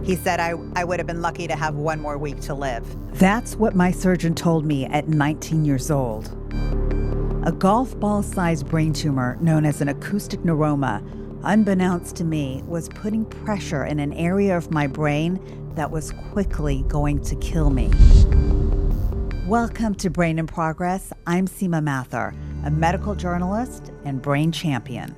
He said I would have been lucky to have one more week to live. That's what my surgeon told me at 19 years old. A golf ball-sized brain tumor known as an acoustic neuroma, unbeknownst to me, was putting pressure in an area of my brain that was quickly going to kill me. Welcome to Brain in Progress. I'm Seema Mathur, a medical journalist and brain champion.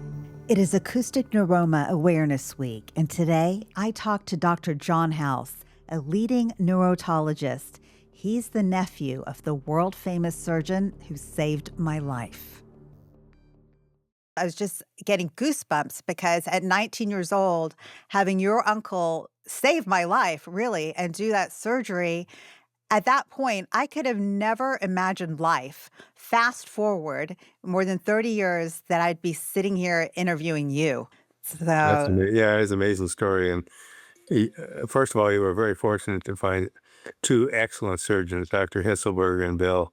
It is Acoustic Neuroma Awareness Week, and today I talk to Dr. John House, a leading neurotologist. He's the nephew of the world-famous surgeon who saved my life. I was just getting goosebumps because at 19 years old, having your uncle save my life, really, and do that surgery, at that point, I could have never imagined life. Fast forward more than 30 years that I'd be sitting here interviewing you. Yeah, it's an amazing story. And first of all, you were very fortunate to find two excellent surgeons, Dr. Hitzelberger and Bill,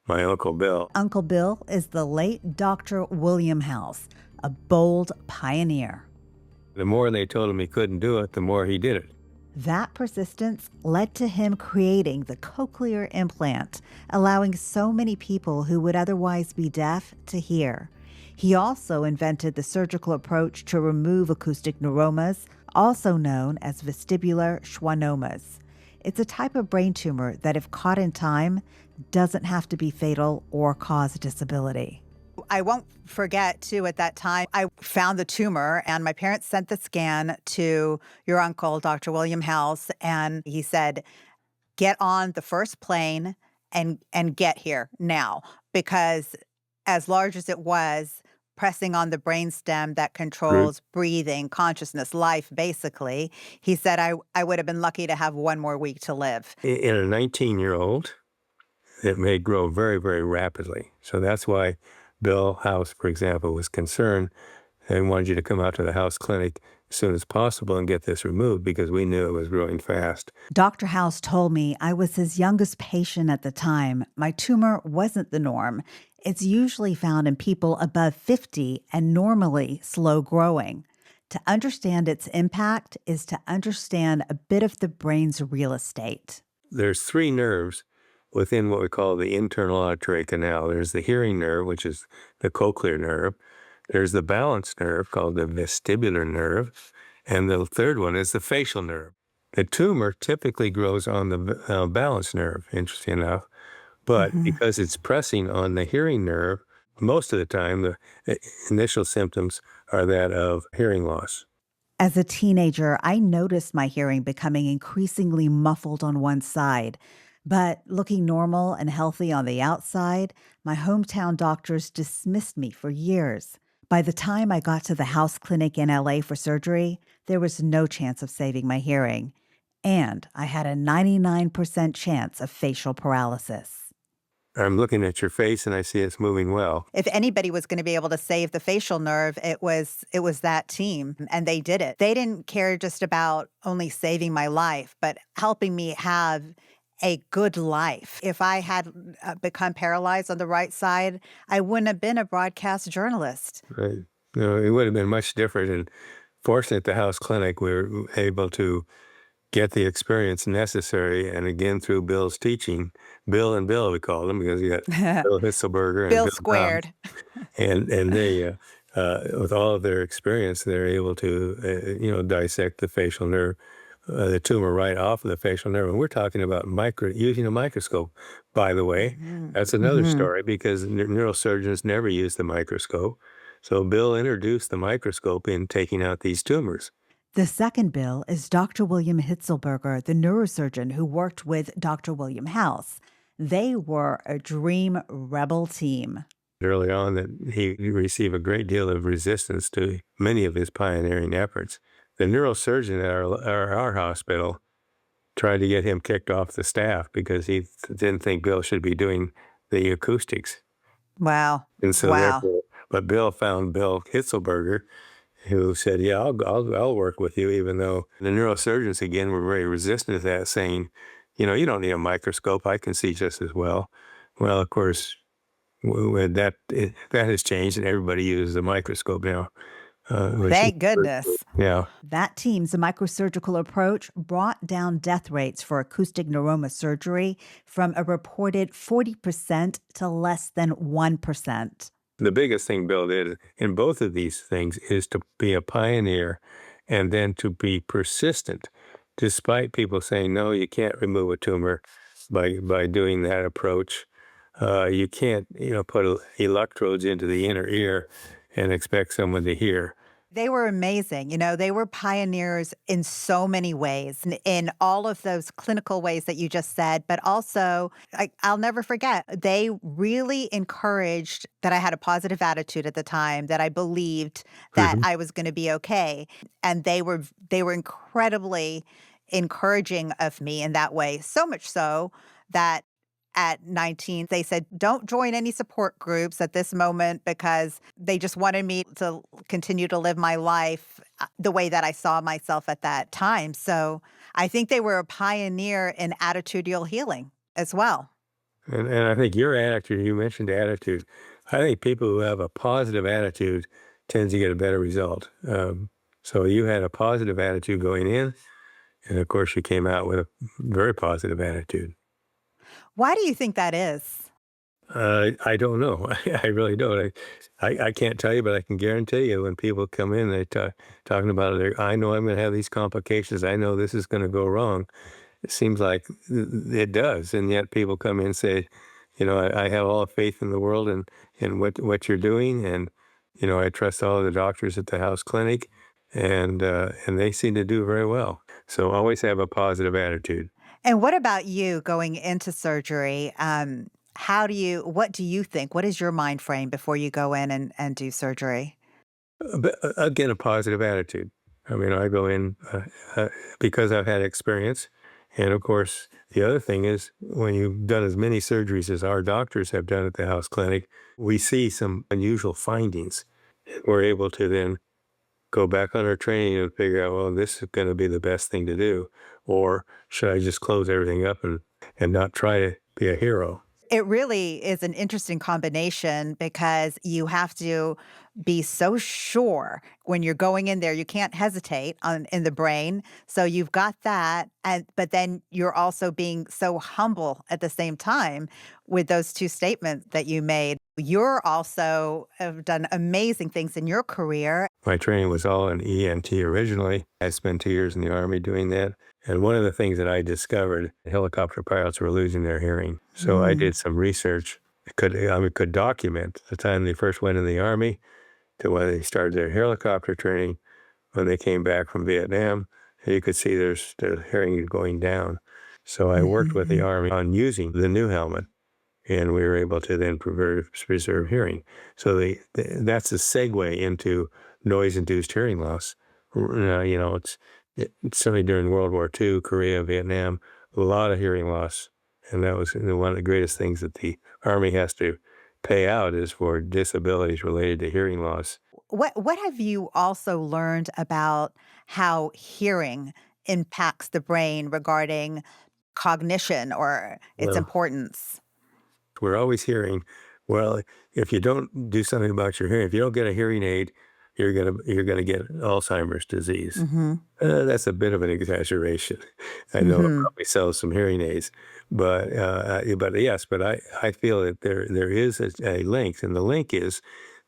my Uncle Bill. Uncle Bill is the late Dr. William House, a bold pioneer. The more they told him he couldn't do it, the more he did it. That persistence led to him creating the cochlear implant, allowing so many people who would otherwise be deaf to hear. He also invented the surgical approach to remove acoustic neuromas, also known as vestibular schwannomas. It's a type of brain tumor that, if caught in time, doesn't have to be fatal or cause disability. I won't forget, too, at that time, I found the tumor, and my parents sent the scan to your uncle, Dr. William House, and he said, get on the first plane and get here now, because as large as it was, pressing on the brainstem that controls breathing, consciousness, life, basically, he said I would have been lucky to have one more week to live. In a 19-year-old, it may grow very, very rapidly. So that's why Bill House, for example, was concerned and wanted you to come out to the House clinic as soon as possible and get this removed because we knew it was growing fast. Dr. House told me I was his youngest patient at the time. My tumor wasn't the norm. It's usually found in people above 50 and normally slow growing. To understand its impact is to understand a bit of the brain's real estate. There's three nerves within what we call the internal auditory canal. There's the hearing nerve, which is the cochlear nerve. There's the balance nerve called the vestibular nerve. And the third one is the facial nerve. The tumor typically grows on the balance nerve, interesting enough. But because it's pressing on the hearing nerve, most of the time, the initial symptoms are that of hearing loss. As a teenager, I noticed my hearing becoming increasingly muffled on one side. But looking normal and healthy on the outside, my hometown doctors dismissed me for years. By the time I got to the House clinic in LA for surgery, there was no chance of saving my hearing. And I had a 99% chance of facial paralysis. I'm looking at your face and I see it's moving well. If anybody was going to be able to save the facial nerve, it was that team, and they did it. They didn't care just about only saving my life, but helping me have a good life. If I had become paralyzed on the right side, I wouldn't have been a broadcast journalist. Right. No, it would have been much different. And fortunately, at the House clinic, we were able to get the experience necessary. And again, through Bill's teaching, Bill and Bill, we call them, because you got Bill Hitzelberger and Bill Bill squared. And they, with all of their experience, they're able to, dissect the facial nerve, the tumor right off of the facial nerve. And we're talking about using a microscope, by the way. That's another story because neurosurgeons never use the microscope. So Bill introduced the microscope in taking out these tumors. The second Bill is Dr. William Hitzelberger, the neurosurgeon who worked with Dr. William House. They were a dream rebel team. Early on, that he received a great deal of resistance to many of his pioneering efforts. The neurosurgeon at our hospital tried to get him kicked off the staff because he didn't think Bill should be doing the acoustics. Wow. And so therefore, but Bill found Bill Hitzelberger, who said, yeah, I'll work with you, even though the neurosurgeons, again, were very resistant to that, saying, you don't need a microscope. I can see just as well. Well, of course, that has changed, and everybody uses a microscope now. which is Thank goodness. yeah. That team's microsurgical approach brought down death rates for acoustic neuroma surgery from a reported 40% to less than 1%. The biggest thing Bill did in both of these things is to be a pioneer and then to be persistent, despite people saying, no, you can't remove a tumor by doing that approach. You can't, put electrodes into the inner ear and expect someone to hear. They were amazing. They were pioneers in so many ways, in all of those clinical ways that you just said, but also, I'll never forget, they really encouraged that I had a positive attitude at the time, that I believed that Mhm. I was going to be okay. And they were incredibly encouraging of me in that way, so much so that at 19, they said, don't join any support groups at this moment because they just wanted me to continue to live my life the way that I saw myself at that time. So I think they were a pioneer in attitudinal healing as well. And I think your attitude, you mentioned attitude. I think people who have a positive attitude tends to get a better result. So you had a positive attitude going in, and of course you came out with a very positive attitude. Why do you think that is? I don't know. I really don't. I can't tell you, but I can guarantee you when people come in, they talking about their, I know I'm going to have these complications. I know this is going to go wrong. It seems like it does, and yet people come in and say, I have all the faith in the world in what you're doing, and I trust all of the doctors at the house clinic, and they seem to do very well. So always have a positive attitude. And what about you going into surgery? What do you think? What is your mind frame before you go in and do surgery? But again, a positive attitude. I mean, I go in because I've had experience. And of course, the other thing is when you've done as many surgeries as our doctors have done at the house clinic, we see some unusual findings. We're able to then go back on our training and figure out, well, this is going to be the best thing to do. Or should I just close everything up and not try to be a hero? It really is an interesting combination because you have to be so sure when you're going in there. You can't hesitate in the brain. So you've got that. But then you're also being so humble at the same time with those two statements that you made. You're also have done amazing things in your career. My training was all in ENT originally. I spent 2 years in the Army doing that. And one of the things that I discovered, helicopter pilots were losing their hearing. So I Mm. did some research. Could document the time they first went in the Army to when they started their helicopter training, when they came back from Vietnam. You could see their hearing going down. So I worked with the Mhm. Army on using the new helmet, and we were able to then preserve hearing. So that's a segue into noise-induced hearing loss. It's certainly during World War II, Korea, Vietnam, a lot of hearing loss, and that was one of the greatest things that the Army has to pay out is for disabilities related to hearing loss. What have you also learned about how hearing impacts the brain regarding cognition or its Well, importance? we're always hearing, well, if you don't do something about your hearing, if you don't get a hearing aid, you're gonna get Alzheimer's disease. Mhm. That's a bit of an exaggeration. I know it Mhm. probably sells some hearing aids, but yes, but I feel that there is a link, and the link is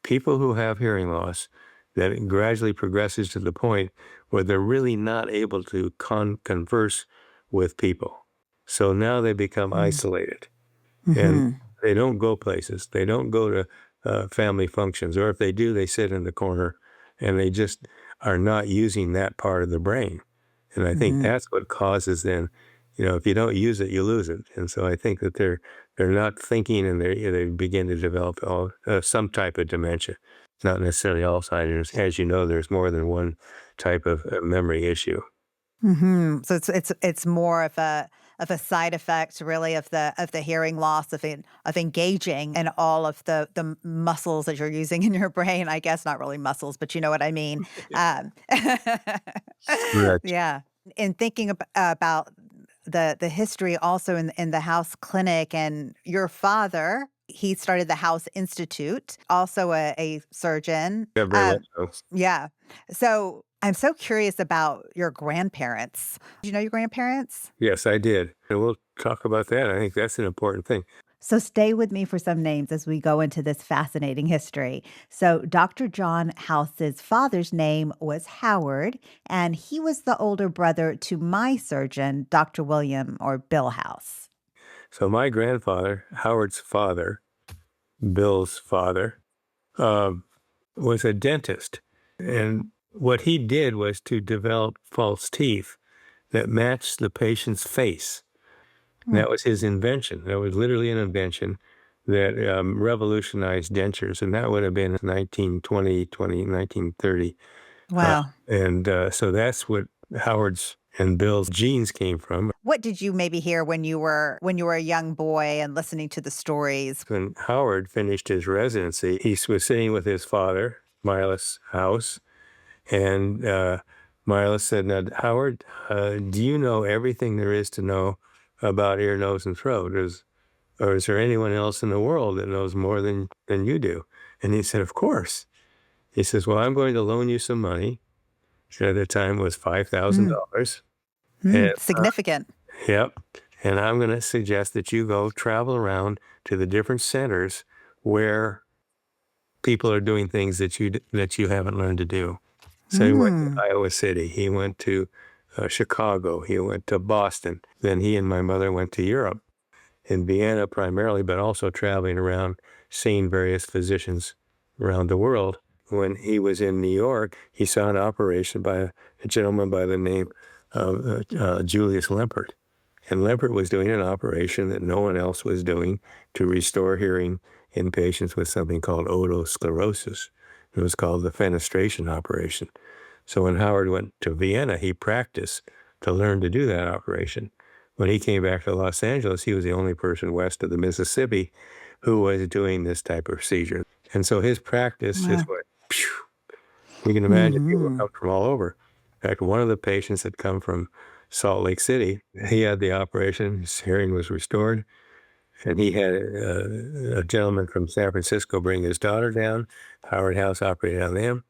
people who have hearing loss that it gradually progresses to the point where they're really not able to converse with people. So now they become Mm. isolated and Mhm. they don't go places. They don't go to family functions, or if they do, they sit in the corner and they just are not using that part of the brain. And I think Mhm. that's what causes then, if you don't use it, you lose it. And so I think that they're not thinking, and they begin to develop some type of dementia. It's not necessarily Alzheimer's. As you know, there's more than one type of memory issue. Mhm. So it's more of a side effect really of the hearing loss of engaging in all of the muscles that you're using in your brain. I guess not really muscles, but you know what I mean. Um, Correct. yeah. In thinking about the history also in the house clinic and your father, He started the House Institute, also a surgeon. Yeah, very much so. Yeah. So I'm so curious about your grandparents. Do you know your grandparents? Yes, I did. And we'll talk about that. I think that's an important thing. So stay with me for some names as we go into this fascinating history. So Dr. John House's father's name was Howard, and he was the older brother to my surgeon, Dr. William or Bill House. So my grandfather, Howard's father, Bill's father, um, was a dentist. And what he did was to develop false teeth that matched the patient's face. And Hmm. that was his invention. That was literally an invention that revolutionized dentures. And that would have been 1930. Wow. So that's what Howard's and Bill's genes came from. What did you maybe hear when you were a young boy and listening to the stories? When Howard finished his residency, he was sitting with his father, Milas House, and Milas said, "Now, Howard, do you know everything there is to know about ear, nose, and throat? Or is there anyone else in the world that knows more than you do?" And he said, "Of course." He says, "Well, I'm going to loan you some money." Which at the time was Mm, $5,000. And significant. yep. And I'm going to suggest that you go travel around to the different centers where people are doing things that you haven't learned to do. So he went to Mm. Iowa City. He went to Chicago. He went to Boston. Then he and my mother went to Europe, in Vienna primarily, but also traveling around, seeing various physicians around the world. When he was in New York, he saw an operation by a gentleman by the name of Julius Lempert. And Lempert was doing an operation that no one else was doing to restore hearing in patients with something called otosclerosis. It was called the fenestration operation. So when Howard went to Vienna, he practiced to learn to do that operation. When he came back to Los Angeles, he was the only person west of the Mississippi who was doing this type of procedure. And so his practice just Wow. went, phew. You can imagine people Mhm. come from all over. In fact, one of the patients had come from Salt Lake City. He had the operation. His hearing was restored. And he had a gentleman from San Francisco bring his daughter down. Howard House operated on them.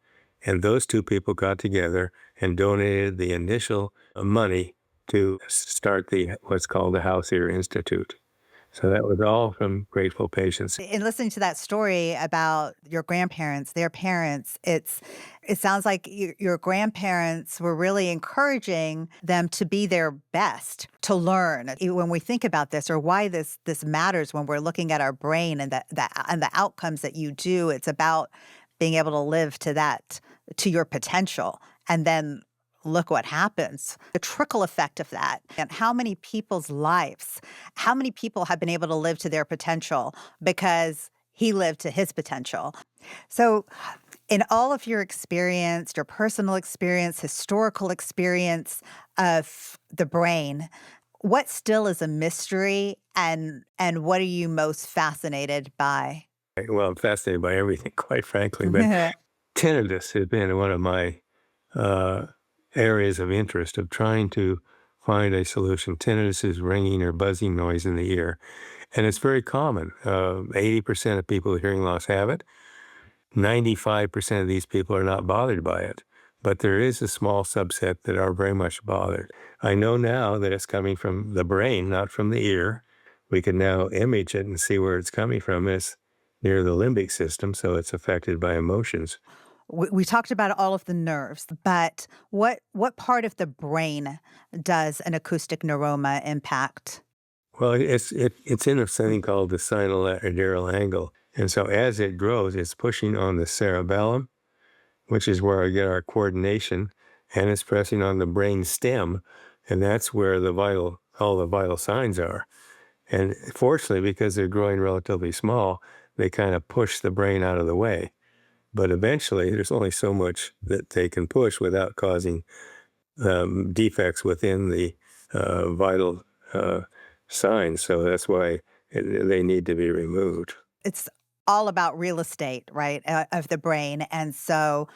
And those two people got together and donated the initial money to start what's called the House Ear Institute. So that was all from grateful patients. In listening to that story about your grandparents, their parents, it sounds like your grandparents were really encouraging them to be their best, to learn. When we think about this, or why this matters when we're looking at our brain and the outcomes that you do, it's about being able to live to your potential, and then look what happens. The trickle effect of that, and how many people's lives, how many people have been able to live to their potential because he lived to his potential. So, in all of your experience, your personal experience, historical experience of the brain, what still is a mystery, and what are you most fascinated by? Well, I'm fascinated by everything, quite frankly, but tinnitus has been one of my uh, areas of interest of trying to find a solution. Tinnitus is ringing or buzzing noise in the ear, and it's very common. 80% of people with hearing loss have it. 95% of these people are not bothered by it, but there is a small subset that are very much bothered. I know now that it's coming from the brain, not from the ear. We can now image it and see where it's coming from. It's near the limbic system, so it's affected by emotions. We talked about all of the nerves, but what part of the brain does an acoustic neuroma impact? Well, it's in something called the sinolateral angle. And so as it grows, it's pushing on the cerebellum, which is where I get our coordination, and it's pressing on the brain stem, and that's where all the vital signs are. And fortunately, because they're growing relatively small, they kind of push the brain out of the way. But eventually, there's only so much that they can push without causing defects within the vital signs. So that's why they need to be removed. It's all about real estate, right, of the brain. And so,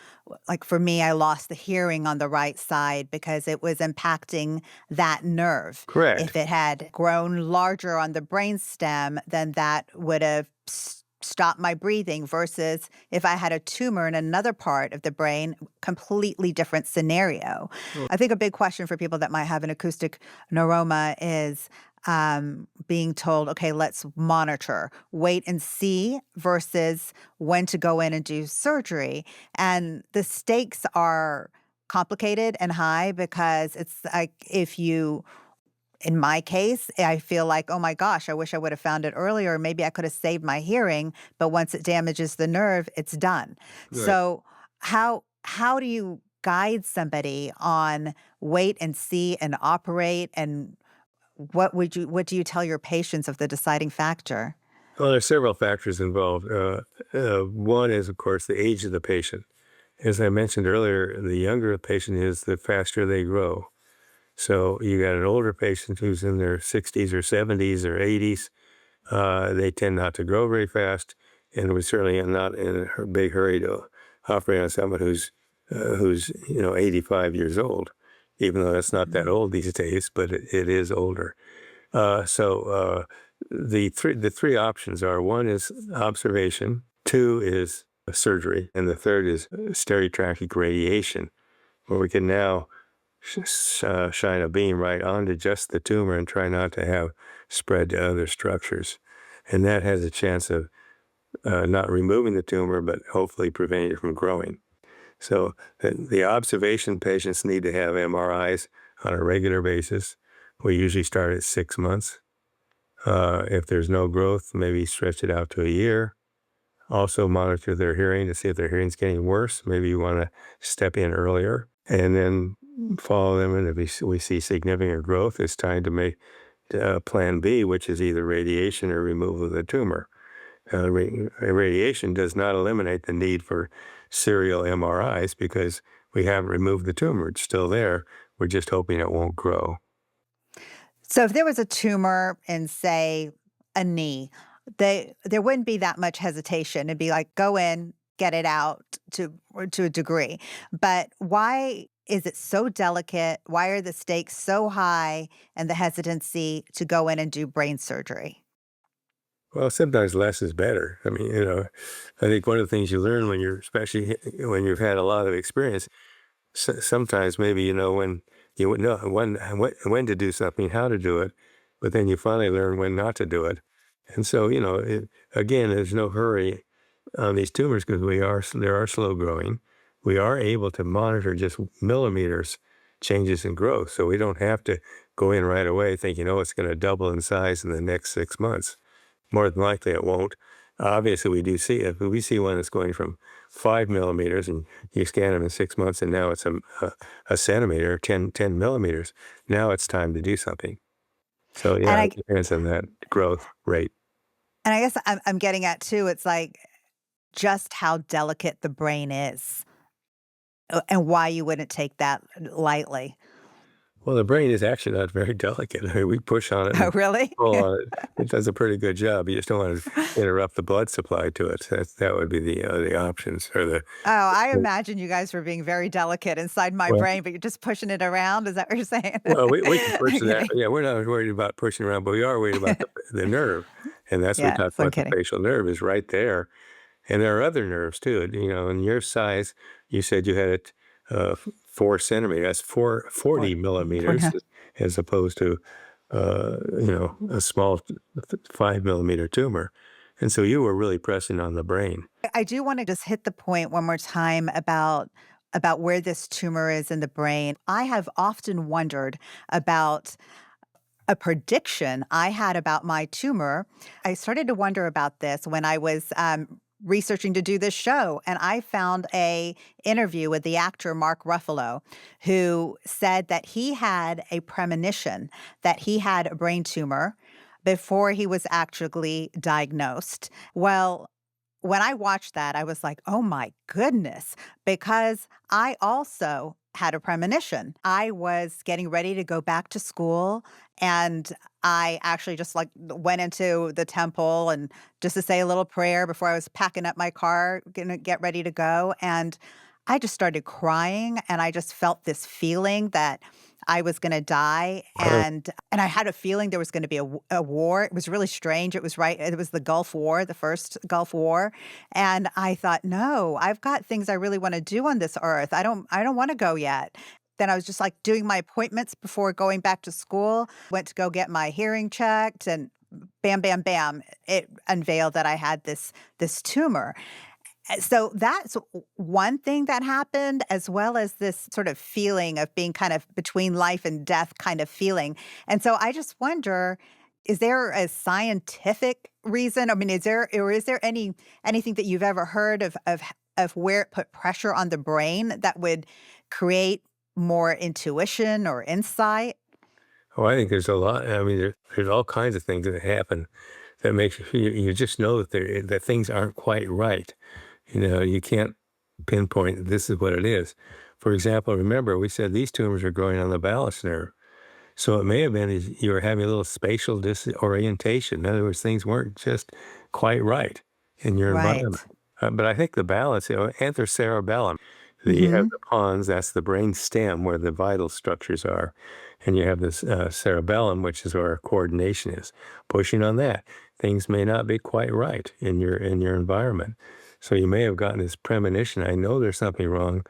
like for me, I lost the hearing on the right side because it was impacting that nerve. If Correct. it had grown larger on the brainstem, then that would have stopped my breathing versus if I had a tumor in another part of the brain, completely different scenario. Mm. I think a big question for people that might have an acoustic neuroma is being told, okay, let's monitor, wait and see versus when to go in and do surgery. And the stakes are complicated and high because it's like if you in my case, I feel like, oh my gosh, I wish I would have found it earlier. Maybe I could have saved my hearing, but once it damages the nerve, it's done. Right. So how do you guide somebody on wait and see and operate, and what do you tell your patients of the deciding factor? Well, there's several factors involved. One is, of course, the age of the patient. As I mentioned earlier, the younger a patient is, the faster they grow. So you got an older patient who's in their 60s or 70s or 80s. They tend not to grow very fast, and we certainly are not in a big hurry to operate on someone who's 85 years old, even though that's not that old these days, but it is older. So the three options are: one is observation, two is surgery, and the third is stereotactic radiation, where we can now shine a beam right onto just the tumor and try not to have spread to other structures. And that has a chance of not removing the tumor, but hopefully preventing it from growing. So the observation patients need to have MRIs on a regular basis. We usually start at 6 months. If there's no growth, maybe stretch it out to a year. Also monitor their hearing to see if their hearing's getting worse. Maybe you want to step in earlier and then follow them. And if we see significant growth, it's time to make plan B, which is either radiation or removal of the tumor. Radiation does not eliminate the need for serial MRIs because we haven't removed the tumor. It's still there. We're just hoping it won't grow. So if there was a tumor in, say, a knee, there wouldn't be that much hesitation. It'd be like, go in, get it out to a degree. But why is it so delicate? Why are the stakes so high and the hesitancy to go in and do brain surgery? Well, sometimes less is better. I mean, I think one of the things you learn when especially when you've had a lot of experience, sometimes maybe you know when you would know when to do something, how to do it, but then you finally learn when not to do it. And so, again, there's no hurry on these tumors because they are slow growing. We are able to monitor just millimeters changes in growth. So we don't have to go in right away thinking, oh, it's going to double in size in the next 6 months. More than likely it won't. Obviously, we do see it. If we see one that's going from 5 millimeters and you scan them in 6 months and now it's a centimeter, 10 millimeters, now it's time to do something. So, And yeah, I it depends on that growth rate. and I guess I'm getting at too, it's like just how delicate the brain is, and why you wouldn't take that lightly. Well, the brain is actually not very delicate. I mean, we push on it Oh, and really? pull on it. It does a pretty good job. You just don't want to interrupt the blood supply to it. That would be the options or Oh, I imagine you guys were being very delicate inside my well, brain, but you're just pushing it around. Is that what you're saying? we can push that. Okay. Yeah, we're not worried about pushing around, but we are worried about the nerve. And that's what we Yes, talked I'm about. The kidding. facial nerve is right there. And there are other nerves too. In your size, you said you had 4 centimeters. That's 40 For millimeters now. as opposed to, a small 5 millimeter tumor. And so you were really pressing on the brain. I do wanna just hit the point one more time about where this tumor is in the brain. I have often wondered about a prediction I had about my tumor. I started to wonder about this when I was researching to do this show, and I found a interview with the actor Mark Ruffalo, who said that he had a premonition that he had a brain tumor before he was actually diagnosed. Well, when I watched that, I was like, oh my goodness, because I also had a premonition. I was getting ready to go back to school, and I actually just like went into the temple and just to say a little prayer before I was packing up my car, gonna get ready to go. And I just started crying, and I just felt this feeling that I was gonna die, and I had a feeling there was gonna be a war. It was really strange. It was the Gulf War, the first Gulf War, and I thought, "No, I've got things I really wanna do on this earth. I don't wanna go yet." Then I was just, like, doing my appointments before going back to school, went to go get my hearing checked, and bam, bam, bam, it unveiled that I had this tumor. So that's one thing that happened, as well as this sort of feeling of being kind of between life and death kind of feeling. And so I just wonder, is there a scientific reason? I mean, is there anything that you've ever heard of where it put pressure on the brain that would create more intuition or insight? Oh, I think there's a lot. I mean, there's all kinds of things that happen that makes you feel, you just know that that things aren't quite right. You can't pinpoint this is what it is. For example, remember we said these tumors are growing on the balance nerve. So it may have been you were having a little spatial disorientation. In other words, things weren't just quite right in your environment. Right. But I think the balance, anterocerebellum, you have Mhm. the pons, that's the brain stem where the vital structures are. And you have this cerebellum, which is where our coordination is. Pushing on that, things may not be quite right in your environment. So you may have gotten this premonition. I know there's something wrong,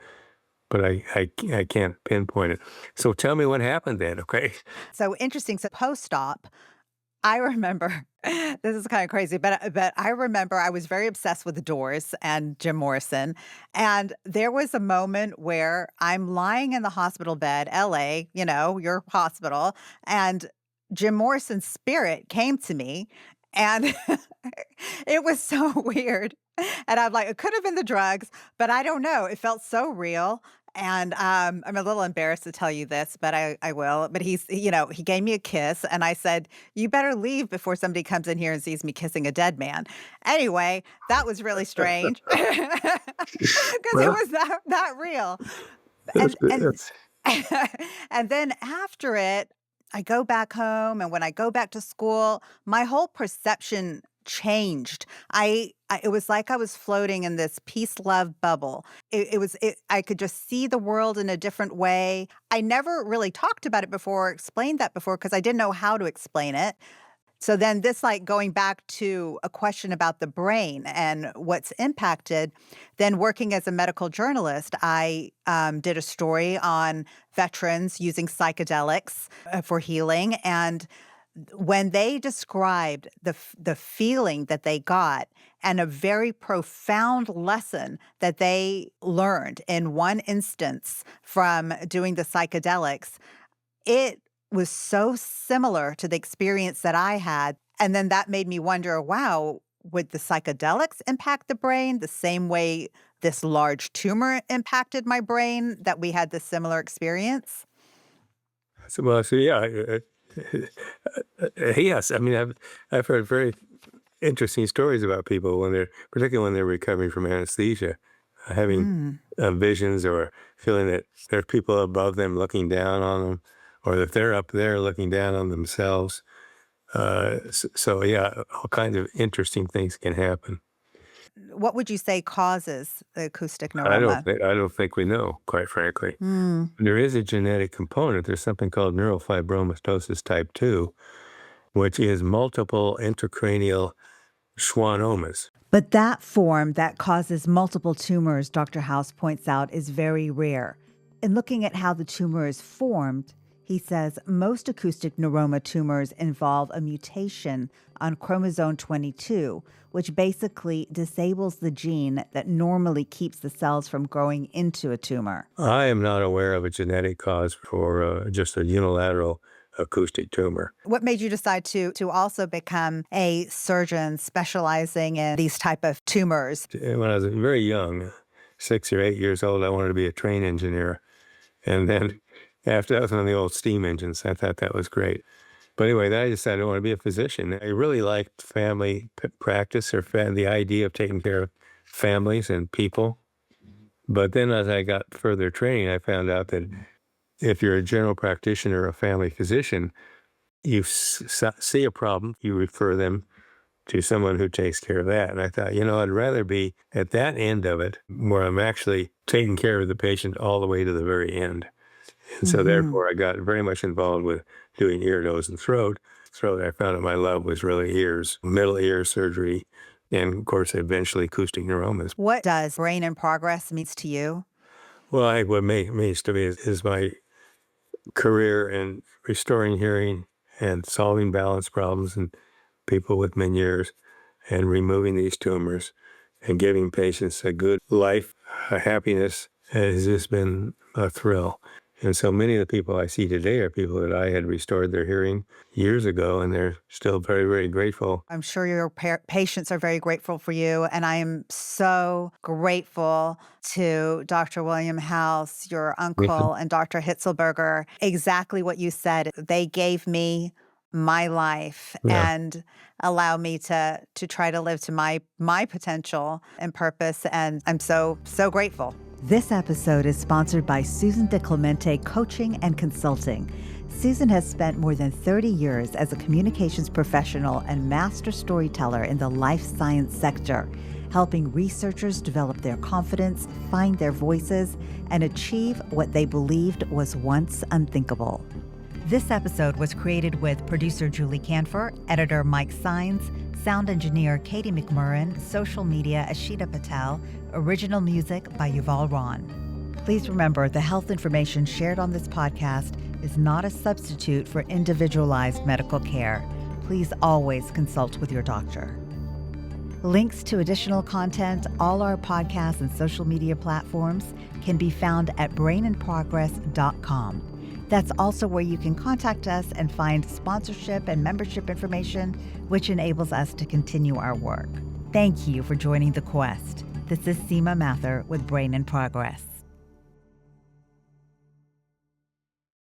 but I can't pinpoint it. So tell me what happened then, okay? So interesting. So post-op, I remember this is kind of crazy, but I remember I was very obsessed with the Doors and Jim Morrison, and there was a moment where I'm lying in the hospital bed, LA, your hospital, and Jim Morrison's spirit came to me, and it was so weird. And I'm like, it could have been the drugs, but I don't know. It felt so real. And I'm a little embarrassed to tell you this, but I will. But he gave me a kiss, and I said, "You better leave before somebody comes in here and sees me kissing a dead man." Anyway, that was really strange because it Well, was that real. that's, And that's and then after it, I go back home, and when I go back to school, my whole perception changed. It was like I was floating in this peace love bubble. I could just see the world in a different way. I never really talked about it before, or explained that before because I didn't know how to explain it. So then this, like, going back to a question about the brain and what's impacted, then working as a medical journalist, I did a story on veterans using psychedelics for healing. And when they described the feeling that they got and a very profound lesson that they learned in one instance from doing the psychedelics, it was so similar to the experience that I had, and then that made me wonder, wow, would the psychedelics impact the brain the same way this large tumor impacted my brain, that we had this similar experience? so yeah. Yes, I mean I've heard very interesting stories about people particularly when they're recovering from anesthesia, having Mm. visions or feeling that there's people above them looking down on them, or that they're up there looking down on themselves. So yeah, all kinds of interesting things can happen. What would you say causes the acoustic I don't neuroma? think I don't think we know, quite frankly. Mm. There is a genetic component. There's something called neurofibromatosis type 2, which is multiple intracranial schwannomas. But that form that causes multiple tumors, Dr. House points out, is very rare. In looking at how the tumor is formed, he says most acoustic neuroma tumors involve a mutation on chromosome 22, which basically disables the gene that normally keeps the cells from growing into a tumor. I am not aware of a genetic cause for just a unilateral acoustic tumor. What made you decide to also become a surgeon specializing in these type of tumors? When I was very young, 6 or 8 years old, I wanted to be a train engineer. And then after that was on the old steam engines. I thought that was great. But anyway, then I decided I want to be a physician. I really liked family practice, or the idea of taking care of families and people. But then as I got further training, I found out that if you're a general practitioner or a family physician, you see a problem, you refer them to someone who takes care of that. And I thought, I'd rather be at that end of it where I'm actually taking care of the patient all the way to the very end. And so Mhm. therefore I got very much involved with doing ear, nose, and throat. Throat, I found that my love was really ears, middle ear surgery, and of course, eventually acoustic neuromas. What does Brain in Progress means to you? Well, what means to me is my career in restoring hearing and solving balance problems in people with Meniere's and removing these tumors and giving patients a good life, a happiness has just been a thrill. And so many of the people I see today are people that I had restored their hearing years ago, and they're still very, very grateful. I'm sure your patients are very grateful for you. And I am so grateful to Dr. William House, your Yeah. uncle, and Dr. Hitzelberger. Exactly what you said. They gave me my life Yeah. and allow me to try to live to my potential and purpose. And I'm so grateful. This episode is sponsored by Susan DeClemente Coaching and Consulting. Susan has spent more than 30 years as a communications professional and master storyteller in the life science sector, helping researchers develop their confidence, find their voices, and achieve what they believed was once unthinkable. This episode was created with producer Julie Canfor, editor Mike Sines, sound engineer Katie McMurrin, social media Ashita Patel, original music by Yuval Ron. Please remember, the health information shared on this podcast is not a substitute for individualized medical care. Please always consult with your doctor. Links to additional content, all our podcasts and social media platforms can be found at braininprogress.com. That's also where you can contact us and find sponsorship and membership information, which enables us to continue our work. Thank you for joining the quest. This is Seema Mathur with Brain in Progress.